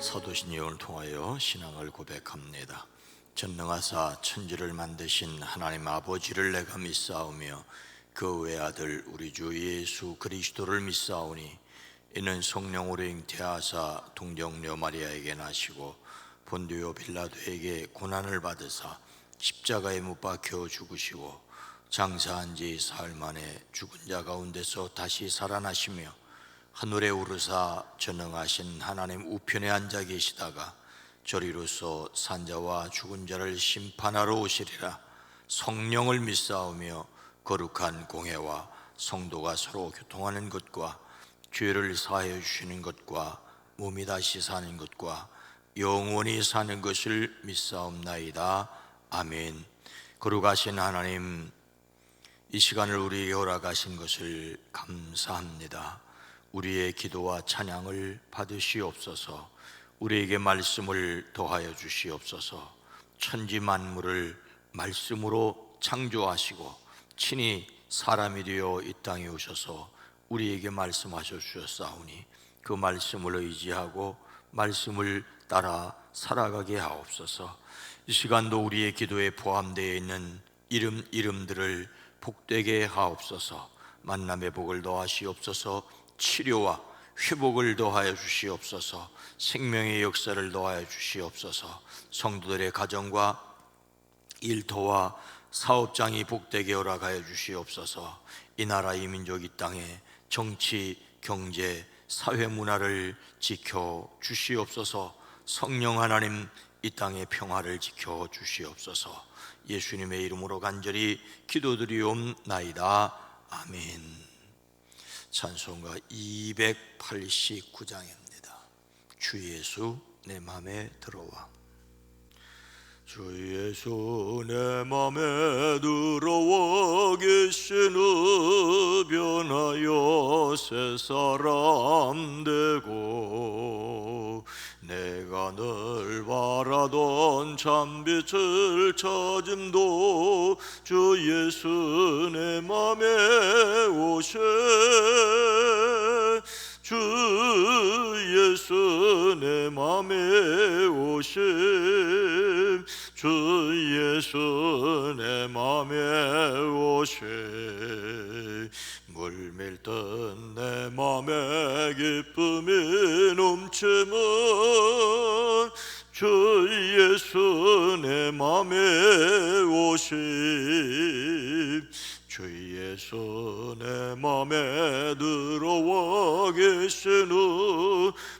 사도신 예언을 통하여 신앙을 고백합니다. 전능하사 천지를 만드신 하나님 아버지를 내가 믿사오며 그 외아들 우리 주 예수 그리스도를 믿사오니 이는 성령으로 잉태하사 동정녀 마리아에게 나시고 본디오 빌라도에게 고난을 받으사 십자가에 못 박혀 죽으시고 장사한 지 사흘 만에 죽은 자 가운데서 다시 살아나시며 하늘에 오르사 전능하신 하나님 우편에 앉아 계시다가 저리로서 산자와 죽은 자를 심판하러 오시리라. 성령을 믿사오며 거룩한 공회와 성도가 서로 교통하는 것과 죄를 사하여 주시는 것과 몸이 다시 사는 것과 영원히 사는 것을 믿사옵나이다. 아멘. 거룩하신 하나님, 이 시간을 우리에게 허락하신 것을 감사합니다. 우리의 기도와 찬양을 받으시옵소서. 우리에게 말씀을 더하여 주시옵소서. 천지 만물을 말씀으로 창조하시고 친히 사람이 되어 이 땅에 오셔서 우리에게 말씀하셔 주셨사오니 그 말씀을 의지하고 말씀을 따라 살아가게 하옵소서. 이 시간도 우리의 기도에 포함되어 있는 이름들을 복되게 하옵소서. 만남의 복을 더하시옵소서. 치료와 회복을 더하여 주시옵소서. 생명의 역사를 더하여 주시옵소서. 성도들의 가정과 일터와 사업장이 복되게 허락하여 주시옵소서. 이 나라 이 민족 이 땅에 정치, 경제, 사회 문화를 지켜 주시옵소서. 성령 하나님 이 땅의 평화를 지켜 주시옵소서. 예수님의 이름으로 간절히 기도드리옵나이다. 아멘. 찬송가 289장입니다. 주 예수 내 맘에 들어와. 주 예수 내 맘에 들어와 계시는 변하여 새 사람 되고 내가 늘 바라던 참빛을 찾음도 주 예수 내 맘에 오세. 주 예수 내 맘에 오세. 주 예수 내 맘에 오세. 물밀던 내 맘에 기쁨이 넘치면 주 예수 내 맘에 오시. 주 예수 내 맘에 들어와 계시는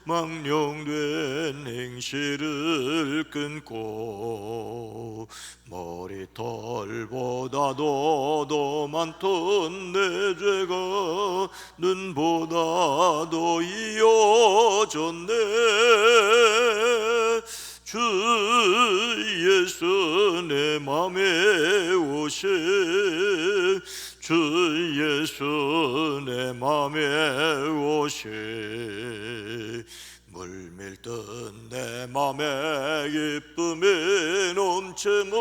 망령된 행실을 끊고 머리털보다도 더 많던 내 죄가 눈보다도 이어졌네. 주 예수 내 맘에 오시. 주 예수 내 맘에 오시. 물밀던 내 맘에 기쁨이 넘치면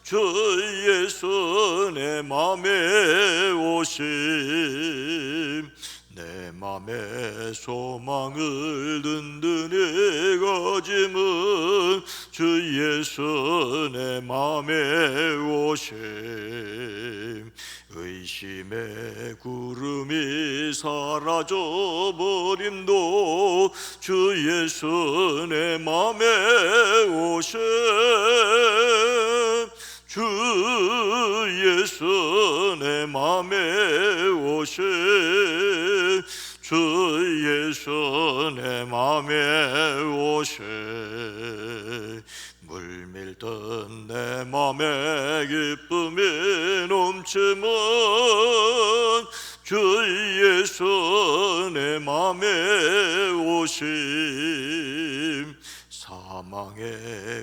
주 예수 내 맘에 오시. 내 맘에 소망을 든든히 가지면 주 예수 내 맘에 오심. 의심의 구름이 사라져버림도 주 예수 내 맘에 오심. 주 예수 내 맘에 오시. 주 예수 내 맘에 오시. 물밀던 내 맘에 기쁨이 넘치면 주 예수 내 맘에 오심. 사망의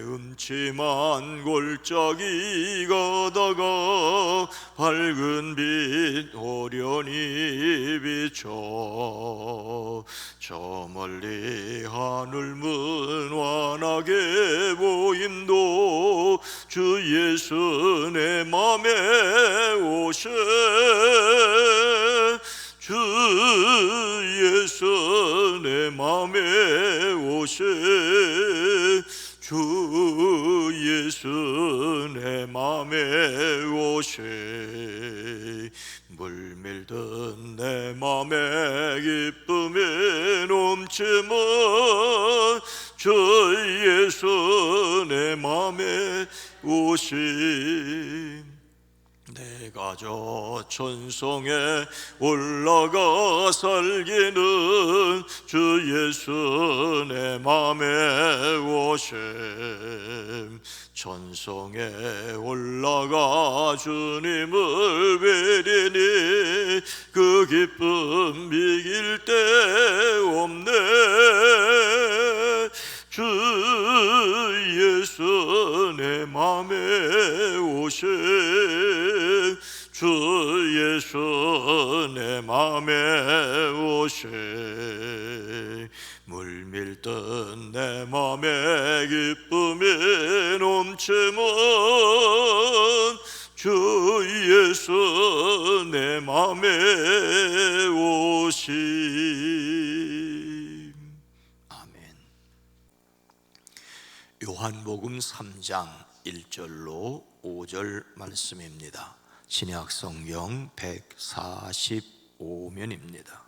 음침한 골짜기 가다가 밝은 빛 오련히 비춰 저 멀리 하늘문 환하게 보임도 주 예수 내 맘에 오세. 주 예수 내 맘에 오시 주 예수 내 맘에 오시 물밀던 내 맘에 기쁨이 넘치면 주 예수 내 맘에 오시 내가 저 천성에 올라가 살기는 주 예수 내 맘에 오심 천성에 올라가 주님을 뵈리니 그 기쁨 비길 데 없네 주 예수 내 맘에 오심 주 예수 내 맘에 오심 물밀던 내 맘에 기쁨이 넘치면 주 예수 내 맘에 오심. 아멘. 요한복음 3장 1절로 5절 말씀입니다. 신약성경 145면입니다.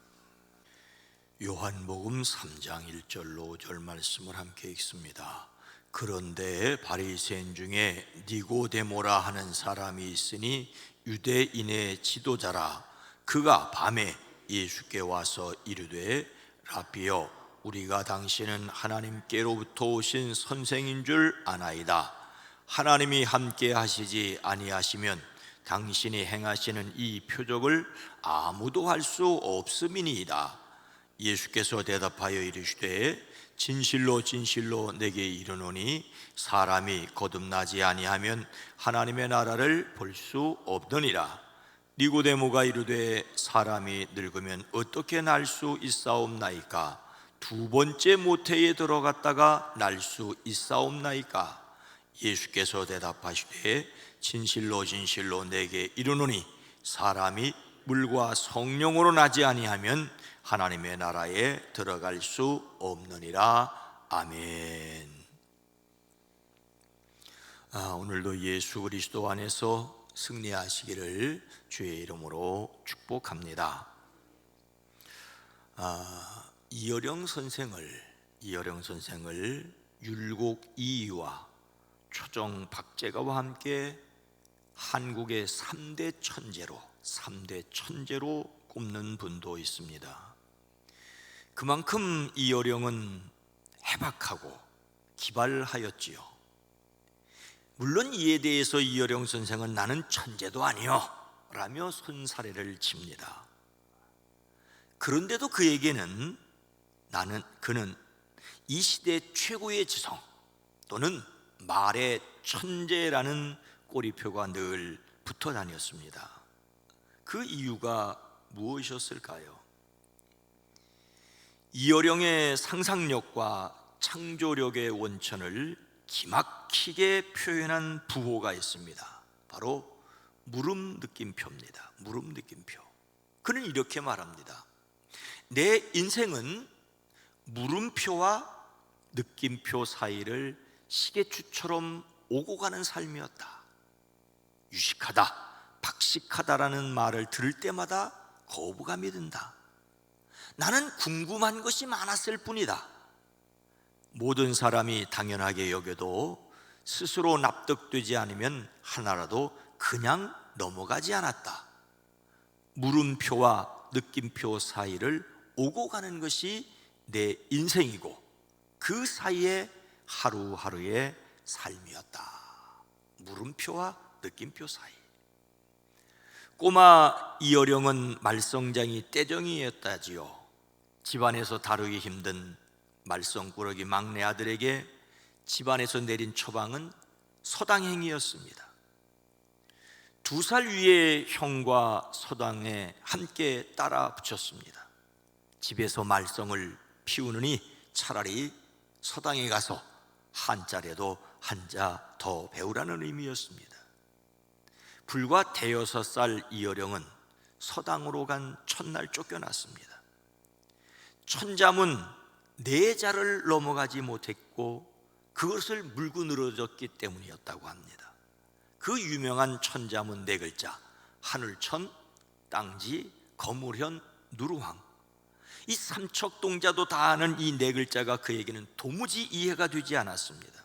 요한복음 3장 1절로 5절 말씀을 함께 읽습니다. 그런데 바리새인 중에 니고데모라 하는 사람이 있으니 유대인의 지도자라. 그가 밤에 예수께 와서 이르되 라비여 우리가 당신은 하나님께로부터 오신 선생인 줄 아나이다. 하나님이 함께 하시지 아니하시면 당신이 행하시는 이 표적을 아무도 할 수 없음이니이다. 예수께서 대답하여 이르시되 진실로 진실로 내게 이르노니 사람이 거듭나지 아니하면 하나님의 나라를 볼 수 없느니라. 니고데모가 이르되 사람이 늙으면 어떻게 날 수 있사옵나이까? 두 번째 모태에 들어갔다가 날 수 있사옵나이까? 예수께서 대답하시되 진실로 진실로 내게 이르노니 사람이 물과 성령으로 나지 아니하면 하나님의 나라에 들어갈 수 없느니라. 아멘. 오늘도 예수 그리스도 안에서 승리하시기를 주의 이름으로 축복합니다. 이어령 선생을 율곡 이이와 초정 박재가와 함께 한국의 3대 천재로 꼽는 분도 있습니다. 그만큼 이어령은 해박하고 기발하였지요. 물론 이에 대해서 이어령 선생은 나는 천재도 아니요 라며 손사래를 칩니다. 그런데도 그에게는 그는 이 시대 최고의 지성 또는 말의 천재라는 꼬리표가 늘 붙어 다녔습니다. 그 이유가 무엇이었을까요? 이어령의 상상력과 창조력의 원천을 기막히게 표현한 부호가 있습니다. 바로 물음 느낌표입니다. 물음 느낌표. 그는 이렇게 말합니다. 내 인생은 물음표와 느낌표 사이를 시계추처럼 오고 가는 삶이었다. 유식하다, 박식하다라는 말을 들을 때마다 거부감이 든다. 나는 궁금한 것이 많았을 뿐이다. 모든 사람이 당연하게 여겨도 스스로 납득되지 않으면 하나라도 그냥 넘어가지 않았다. 물음표와 느낌표 사이를 오고 가는 것이 내 인생이고 그 사이에 하루하루의 삶이었다. 물음표와 느낌표 사이. 꼬마 이어령은 말썽쟁이 떼정이였다지요. 집안에서 다루기 힘든 말썽꾸러기 막내 아들에게 집안에서 내린 처방은 서당행위였습니다. 2살 위의 형과 서당에 함께 따라 붙였습니다. 집에서 말썽을 피우느니 차라리 서당에 가서 한자라도 한자 더 배우라는 의미였습니다. 불과 대여섯 살 이어령은 서당으로 간 첫날 쫓겨났습니다. 천자문 네 자를 넘어가지 못했고 그것을 물고 늘어졌기 때문이었다고 합니다. 그 유명한 천자문 네 글자, 하늘천, 땅지, 거물현, 누르황, 이 삼척동자도 다 아는 이 네 글자가 그에게는 도무지 이해가 되지 않았습니다.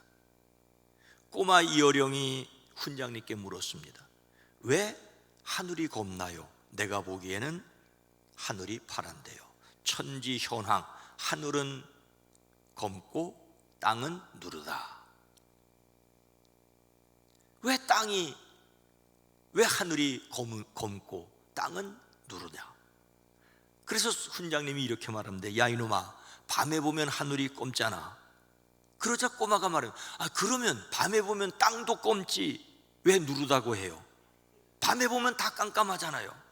꼬마 이어령이 훈장님께 물었습니다. 왜 하늘이 검나요? 내가 보기에는 하늘이 파란데요. 천지 현황, 하늘은 검고 땅은 누르다. 왜 하늘이 검고 땅은 누르냐? 그래서 훈장님이 이렇게 말합니다. 야 이놈아, 밤에 보면 하늘이 검잖아. 그러자 꼬마가 말해요. 그러면 밤에 보면 땅도 검지 왜 누르다고 해요? 밤에 보면 다 깜깜하잖아요.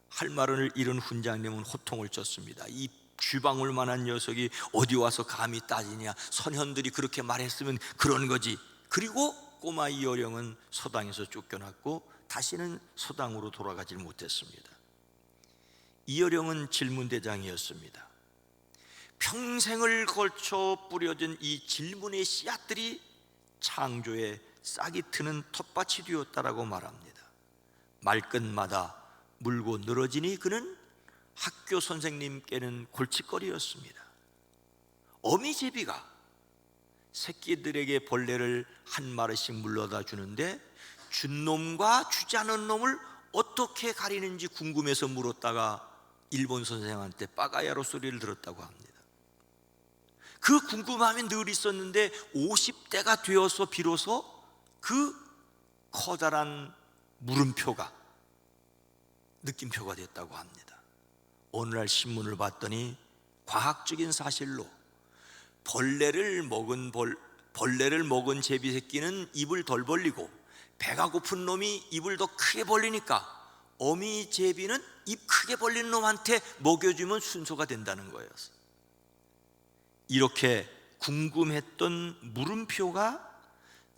할 말을 잃은 훈장님은 호통을 쳤습니다. 이 쥐방울만한 녀석이 어디 와서 감히 따지냐, 선현들이 그렇게 말했으면 그런 거지. 그리고 꼬마 이어령은 서당에서 쫓겨났고 다시는 서당으로 돌아가지 못했습니다. 이어령은 질문대장이었습니다. 평생을 걸쳐 뿌려진 이 질문의 씨앗들이 창조에 싹이 트는 텃밭이 되었다라고 말합니다. 말끝마다 물고 늘어지니 그는 학교 선생님께는 골칫거리였습니다. 어미제비가 새끼들에게 벌레를 한 마리씩 물러다 주는데 준 놈과 주지 않은 놈을 어떻게 가리는지 궁금해서 물었다가 일본 선생한테 빠가야로 소리를 들었다고 합니다. 그 궁금함이 늘 있었는데 50대가 되어서 비로소 그 커다란 물음표가 느낌표가 됐다고 합니다. 어느 날 신문을 봤더니 과학적인 사실로 벌레를 먹은 제비 새끼는 입을 덜 벌리고 배가 고픈 놈이 입을 더 크게 벌리니까 어미 제비는 입 크게 벌리는 놈한테 먹여주면 순서가 된다는 거예요. 이렇게 궁금했던 물음표가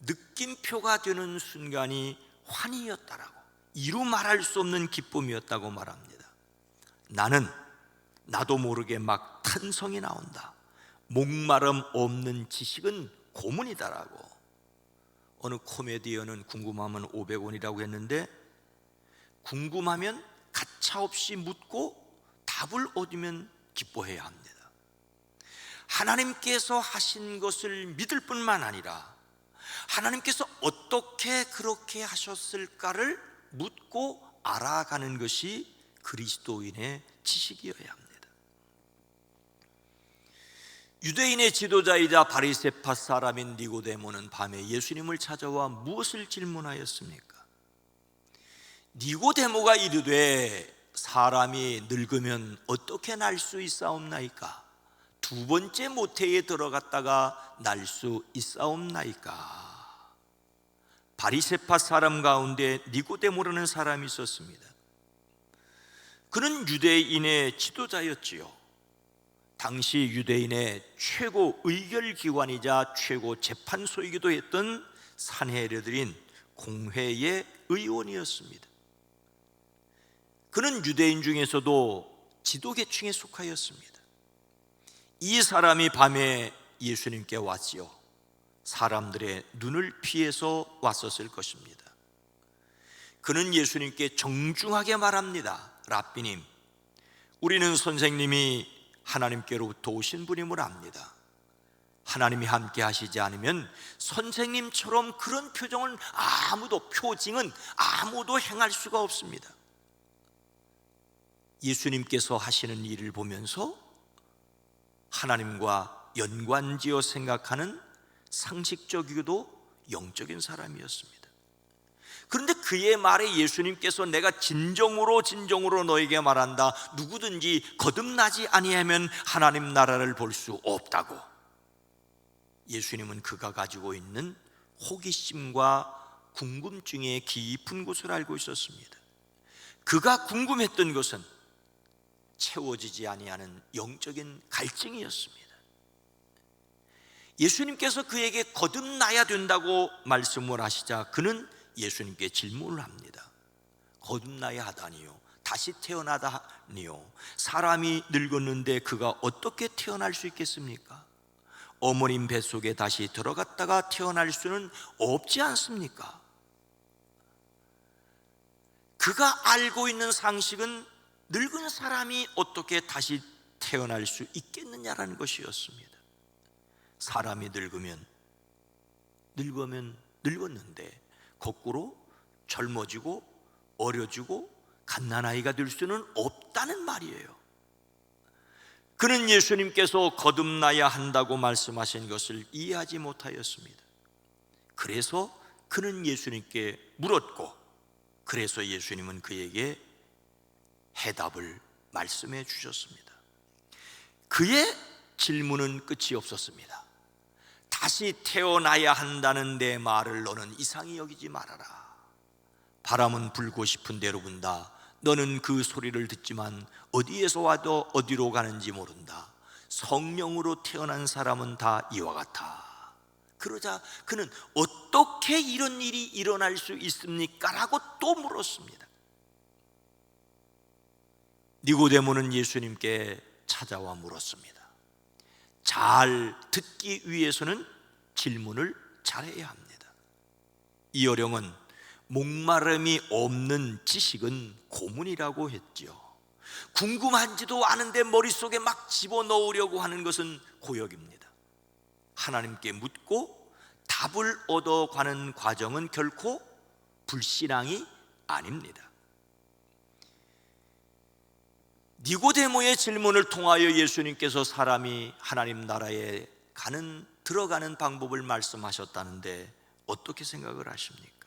느낌표가 되는 순간이 환희였다라고, 이루 말할 수 없는 기쁨이었다고 말합니다. 나도 모르게 막 탄성이 나온다. 목마름 없는 지식은 고문이다라고. 어느 코미디언은 궁금하면 500원이라고 했는데, 궁금하면 가차없이 묻고 답을 얻으면 기뻐해야 합니다. 하나님께서 하신 것을 믿을 뿐만 아니라 하나님께서 어떻게 그렇게 하셨을까를 묻고 알아가는 것이 그리스도인의 지식이어야 합니다. 유대인의 지도자이자 바리새파 사람인 니고데모는 밤에 예수님을 찾아와 무엇을 질문하였습니까? 니고데모가 이르되 사람이 늙으면 어떻게 날 수 있사옵나이까? 두 번째 모태에 들어갔다가 날 수 있사옵나이까? 바리새파 사람 가운데 니고데모라는 사람이 있었습니다. 그는 유대인의 지도자였지요. 당시 유대인의 최고 의결기관이자 최고 재판소이기도 했던 산헤드린 공회의 의원이었습니다. 그는 유대인 중에서도 지도계층에 속하였습니다. 이 사람이 밤에 예수님께 왔지요. 사람들의 눈을 피해서 왔었을 것입니다. 그는 예수님께 정중하게 말합니다. 랍비님, 우리는 선생님이 하나님께로부터 오신 분임을 압니다. 하나님이 함께 하시지 않으면 선생님처럼 그런 표징은 아무도 행할 수가 없습니다. 예수님께서 하시는 일을 보면서 하나님과 연관지어 생각하는 상식적이고도 영적인 사람이었습니다. 그런데 그의 말에 예수님께서 내가 진정으로 너에게 말한다, 누구든지 거듭나지 아니하면 하나님 나라를 볼 수 없다고. 예수님은 그가 가지고 있는 호기심과 궁금증의 깊은 곳을 알고 있었습니다. 그가 궁금했던 것은 채워지지 아니하는 영적인 갈증이었습니다. 예수님께서 그에게 거듭나야 된다고 말씀을 하시자 그는 예수님께 질문을 합니다. 거듭나야 하다니요? 다시 태어나다니요, 사람이 늙었는데 그가 어떻게 태어날 수 있겠습니까? 어머님 뱃속에 다시 들어갔다가 태어날 수는 없지 않습니까? 그가 알고 있는 상식은 늙은 사람이 어떻게 다시 태어날 수 있겠느냐라는 것이었습니다. 사람이 늙었는데 거꾸로 젊어지고 어려지고 갓난아이가 될 수는 없다는 말이에요. 그는 예수님께서 거듭나야 한다고 말씀하신 것을 이해하지 못하였습니다. 그래서 그는 예수님께 물었고, 그래서 예수님은 그에게 해답을 말씀해 주셨습니다. 그의 질문은 끝이 없었습니다. 다시 태어나야 한다는 내 말을 너는 이상히 여기지 말아라. 바람은 불고 싶은 대로 분다. 너는 그 소리를 듣지만 어디에서 와도 어디로 가는지 모른다. 성령으로 태어난 사람은 다 이와 같아. 그러자 그는 어떻게 이런 일이 일어날 수 있습니까? 라고 또 물었습니다. 니고데모는 예수님께 찾아와 물었습니다. 잘 듣기 위해서는 질문을 잘해야 합니다. 이 어령은 목마름이 없는 지식은 고문이라고 했죠. 궁금한지도 않은데 머릿속에 막 집어넣으려고 하는 것은 고역입니다. 하나님께 묻고 답을 얻어가는 과정은 결코 불신앙이 아닙니다. 니고데모의 질문을 통하여 예수님께서 사람이 하나님 나라에 들어가는 방법을 말씀하셨다는데 어떻게 생각을 하십니까?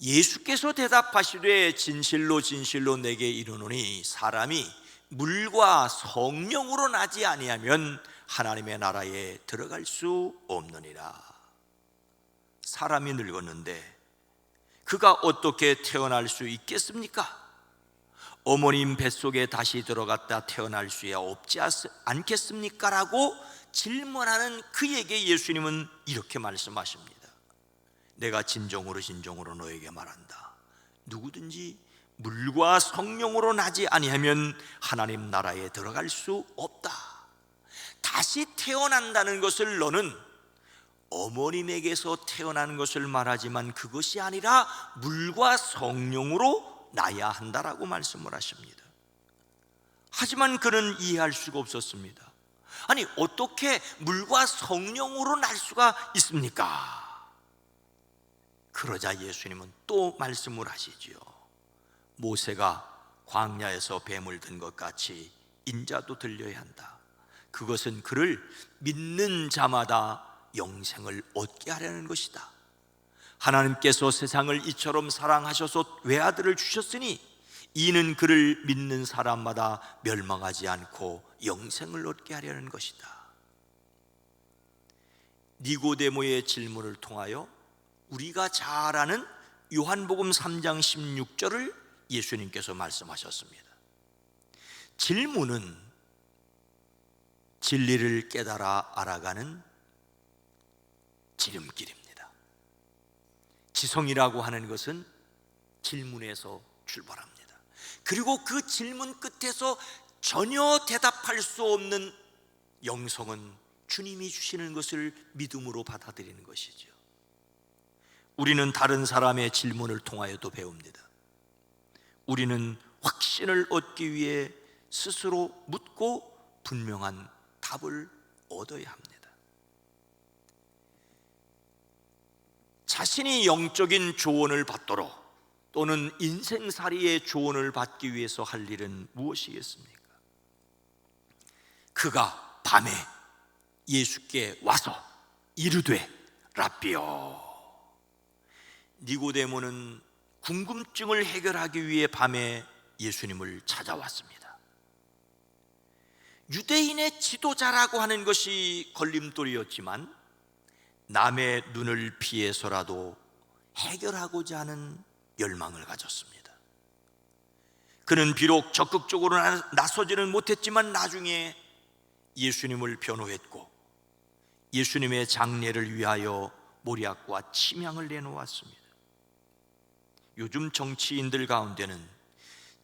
예수께서 대답하시되 진실로 진실로 내게 이르노니 사람이 물과 성령으로 나지 아니하면 하나님의 나라에 들어갈 수 없느니라. 사람이 늙었는데 그가 어떻게 태어날 수 있겠습니까? 어머님 뱃속에 다시 들어갔다 태어날 수야 없지 않겠습니까? 라고 질문하는 그에게 예수님은 이렇게 말씀하십니다. 내가 진정으로 너에게 말한다. 누구든지 물과 성령으로 나지 아니하면 하나님 나라에 들어갈 수 없다. 다시 태어난다는 것을 너는 어머님에게서 태어난 것을 말하지만 그것이 아니라 물과 성령으로 나야 한다라고 말씀을 하십니다. 하지만 그는 이해할 수가 없었습니다. 아니, 어떻게 물과 성령으로 날 수가 있습니까? 그러자 예수님은 또 말씀을 하시지요. 모세가 광야에서 뱀을 든 것 같이 인자도 들려야 한다. 그것은 그를 믿는 자마다 영생을 얻게 하려는 것이다. 하나님께서 세상을 이처럼 사랑하셔서 외아들을 주셨으니 이는 그를 믿는 사람마다 멸망하지 않고 영생을 얻게 하려는 것이다. 니고데모의 질문을 통하여 우리가 잘 아는 요한복음 3장 16절을 예수님께서 말씀하셨습니다. 질문은 진리를 깨달아 알아가는 지름길입니다. 지성이라고 하는 것은 질문에서 출발합니다. 그리고 그 질문 끝에서 전혀 대답할 수 없는 영성은 주님이 주시는 것을 믿음으로 받아들이는 것이죠. 우리는 다른 사람의 질문을 통하여도 배웁니다. 우리는 확신을 얻기 위해 스스로 묻고 분명한 답을 얻어야 합니다. 자신이 영적인 조언을 받도록 또는 인생살이의 조언을 받기 위해서 할 일은 무엇이겠습니까? 그가 밤에 예수께 와서 이르되 랍비여. 니고데모는 궁금증을 해결하기 위해 밤에 예수님을 찾아왔습니다. 유대인의 지도자라고 하는 것이 걸림돌이었지만 남의 눈을 피해서라도 해결하고자 하는 열망을 가졌습니다. 그는 비록 적극적으로 나서지는 못했지만 나중에 예수님을 변호했고 예수님의 장례를 위하여 몰약과 침향을 내놓았습니다. 요즘 정치인들 가운데는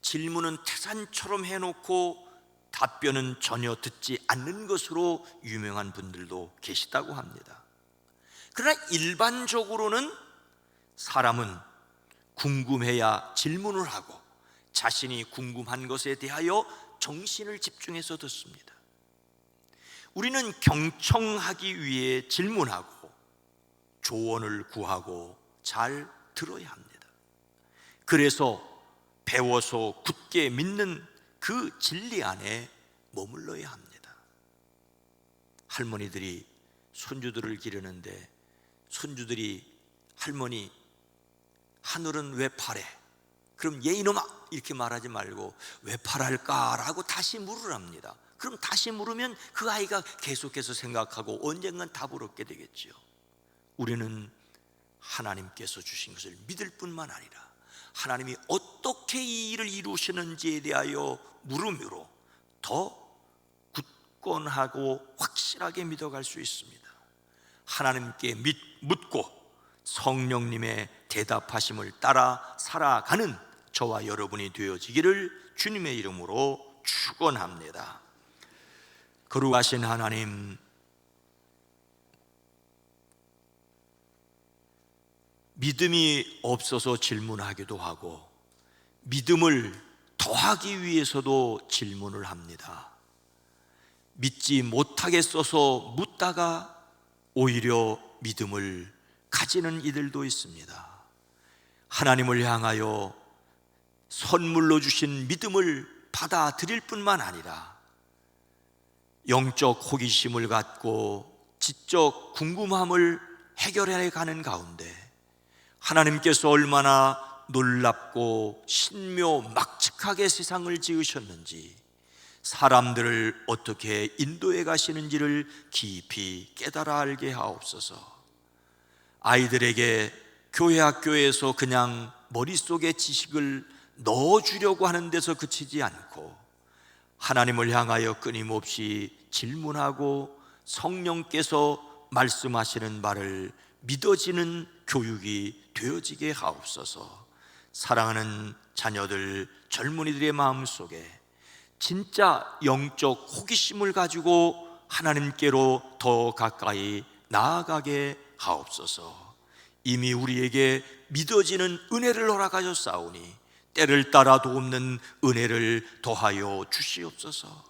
질문은 태산처럼 해놓고 답변은 전혀 듣지 않는 것으로 유명한 분들도 계시다고 합니다. 그러나 일반적으로는 사람은 궁금해야 질문을 하고 자신이 궁금한 것에 대하여 정신을 집중해서 듣습니다. 우리는 경청하기 위해 질문하고 조언을 구하고 잘 들어야 합니다. 그래서 배워서 굳게 믿는 그 진리 안에 머물러야 합니다. 할머니들이 손주들을 기르는데 손주들이 할머니 하늘은 왜 파래? 그럼 얘 이놈아 이렇게 말하지 말고 왜 파랄까라고 다시 물으랍니다. 그럼 다시 물으면 그 아이가 계속해서 생각하고 언젠간 답을 얻게 되겠지요. 우리는 하나님께서 주신 것을 믿을 뿐만 아니라 하나님이 어떻게 이 일을 이루시는지에 대하여 물음으로 더 굳건하고 확실하게 믿어갈 수 있습니다. 하나님께 묻고 성령님의 대답하심을 따라 살아가는 저와 여러분이 되어지기를 주님의 이름으로 축원합니다. 거룩하신 하나님, 믿음이 없어서 질문하기도 하고 믿음을 더하기 위해서도 질문을 합니다. 믿지 못하겠어서 묻다가 오히려 믿음을 가지는 이들도 있습니다. 하나님을 향하여 선물로 주신 믿음을 받아들일 뿐만 아니라 영적 호기심을 갖고 지적 궁금함을 해결해 가는 가운데 하나님께서 얼마나 놀랍고 신묘막측하게 세상을 지으셨는지, 사람들을 어떻게 인도해 가시는지를 깊이 깨달아 알게 하옵소서. 아이들에게 교회 학교에서 그냥 머릿속에 지식을 넣어주려고 하는 데서 그치지 않고 하나님을 향하여 끊임없이 질문하고 성령께서 말씀하시는 말을 믿어지는 교육이 되어지게 하옵소서. 사랑하는 자녀들, 젊은이들의 마음속에 진짜 영적 호기심을 가지고 하나님께로 더 가까이 나아가게 하옵소서. 이미 우리에게 믿어지는 은혜를 허락하셨사오니 때를 따라 돕는 은혜를 더하여 주시옵소서.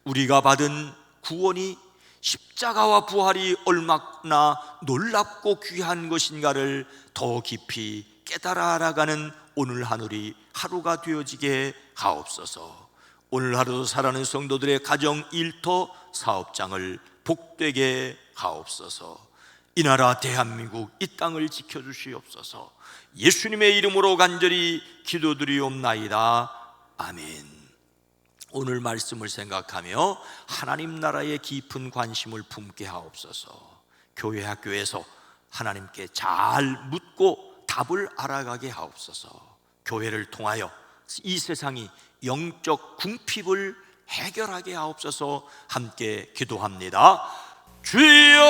우리가 받은 구원이 십자가와 부활이 얼마나 놀랍고 귀한 것인가를 더 깊이 깨달아 알아가는 오늘 하루가 되어지게 하옵소서. 오늘 하루도 살아가는 성도들의 가정, 일터, 사업장을 복되게 하옵소서. 이 나라 대한민국 이 땅을 지켜주시옵소서. 예수님의 이름으로 간절히 기도드리옵나이다. 아멘. 오늘 말씀을 생각하며 하나님 나라에 깊은 관심을 품게 하옵소서. 교회 학교에서 하나님께 잘 묻고 답을 알아가게 하옵소서. 교회를 통하여 이 세상이 영적 궁핍을 해결하게 하옵소서. 함께 기도합니다. 주여